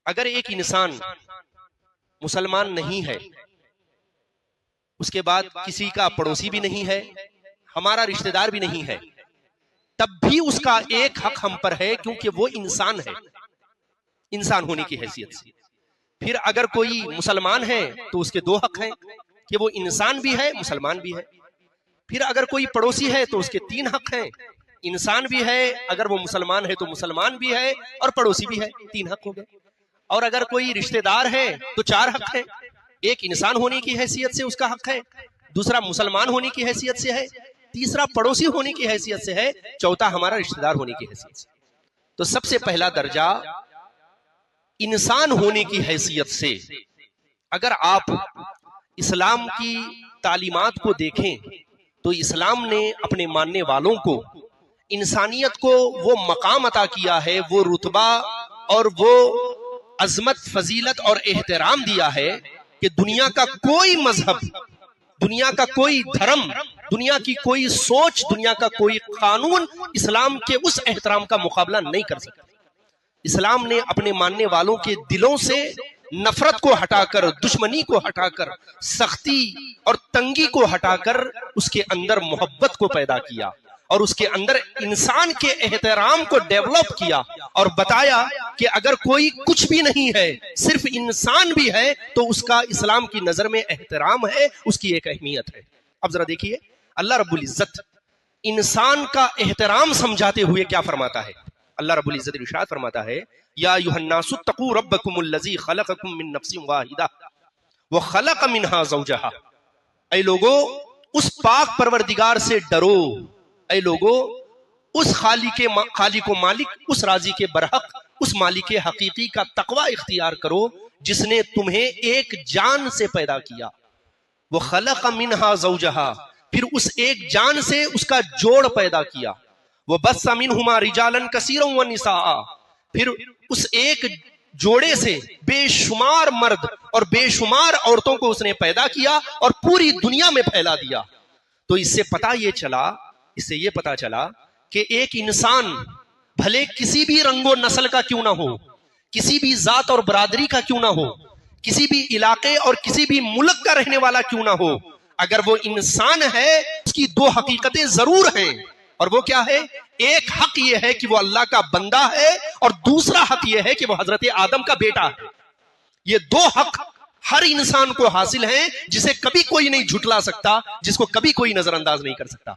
اگر ایک انسان مسلمان نہیں ہے، اس کے بعد کسی کا پڑوسی بھی نہیں ہے، ہمارا رشتہ دار بھی نہیں ہے، تب بھی اس کا ایک حق ہم پر ہے، کیونکہ وہ انسان ہے، انسان ہونے کی حیثیت سے۔ پھر اگر کوئی مسلمان ہے تو اس کے دو حق ہیں کہ وہ انسان بھی ہے، مسلمان بھی ہے۔ پھر اگر کوئی پڑوسی ہے تو اس کے تین حق ہیں، انسان بھی ہے، اگر وہ مسلمان ہے تو مسلمان بھی ہے اور پڑوسی بھی ہے، تین حق ہو گئے۔ اور اگر کوئی رشتہ دار ہے تو چار حق ہیں، ایک انسان ہونے کی حیثیت سے اس کا حق ہے، دوسرا مسلمان ہونے کی حیثیت سے ہے، تیسرا پڑوسی ہونے کی حیثیت سے ہے، چوتھا ہمارا رشتہ دار ہونے کی حیثیت سے۔ تو سب سے پہلا درجہ انسان ہونے کی حیثیت سے اگر آپ اسلام کی تعلیمات کو دیکھیں تو اسلام نے اپنے ماننے والوں کو، انسانیت کو وہ مقام عطا کیا ہے، وہ رتبہ اور وہ عظمت، فضیلت اور احترام دیا ہے کہ دنیا کا کوئی مذہب، دنیا کا کوئی دھرم، دنیا کی کوئی سوچ، دنیا کا کوئی قانون اسلام کے اس احترام کا مقابلہ نہیں کر سکتا۔ اسلام نے اپنے ماننے والوں کے دلوں سے نفرت کو ہٹا کر، دشمنی کو ہٹا کر، سختی اور تنگی کو ہٹا کر اس کے اندر محبت کو پیدا کیا اور اس کے اندر انسان کے احترام کو ڈیولپ کیا اور بتایا کہ اگر کوئی کچھ بھی نہیں ہے، صرف انسان بھی ہے، تو اس کا اسلام کی نظر میں احترام ہے، اس کی ایک اہمیت ہے۔ اب ذرا دیکھیے اللہ رب العزت انسان کا احترام سمجھاتے ہوئے کیا فرماتا ہے۔ اللہ رب العزت ارشاد فرماتا ہے، یا ایھا الناس اتقوا ربکم الذی خلقکم من نفس واحدہ وخلق منها زوجہا۔ اے لوگو اس پاک پروردگار سے ڈرو، اے لوگو اس خالق و مالک، اس راضی کے برحق، اس مالک حقیقی کا تقوی اختیار کرو جس نے تمہیں ایک جان سے پیدا کیا۔ وخلق منها زوجہا، پھر اس ایک جان سے اس کا جوڑ پیدا کیا۔ وبث منہما رجالا کثیرا ونساء، پھر اس ایک جوڑے سے بے شمار مرد اور بے شمار عورتوں کو اس نے پیدا کیا اور پوری دنیا میں پھیلا دیا۔ تو اس سے یہ پتا چلا کہ ایک انسان بھلے کسی بھی رنگ و نسل کا کیوں نہ ہو، کسی بھی ذات اور برادری کا کیوں نہ ہو، کسی بھی علاقے اور کسی بھی ملک کا رہنے والا کیوں نہ ہو، اگر وہ انسان ہے اس کی دو حقیقتیں ضرور ہیں، اور وہ کیا ہے؟ ایک حق یہ ہے کہ وہ اللہ کا بندہ ہے، اور دوسرا حق یہ ہے کہ وہ حضرت آدم کا بیٹا ہے۔ یہ دو حق ہر انسان کو حاصل ہیں، جسے کبھی کوئی نہیں جھٹلا سکتا، جس کو کبھی کوئی نظر انداز نہیں کر سکتا۔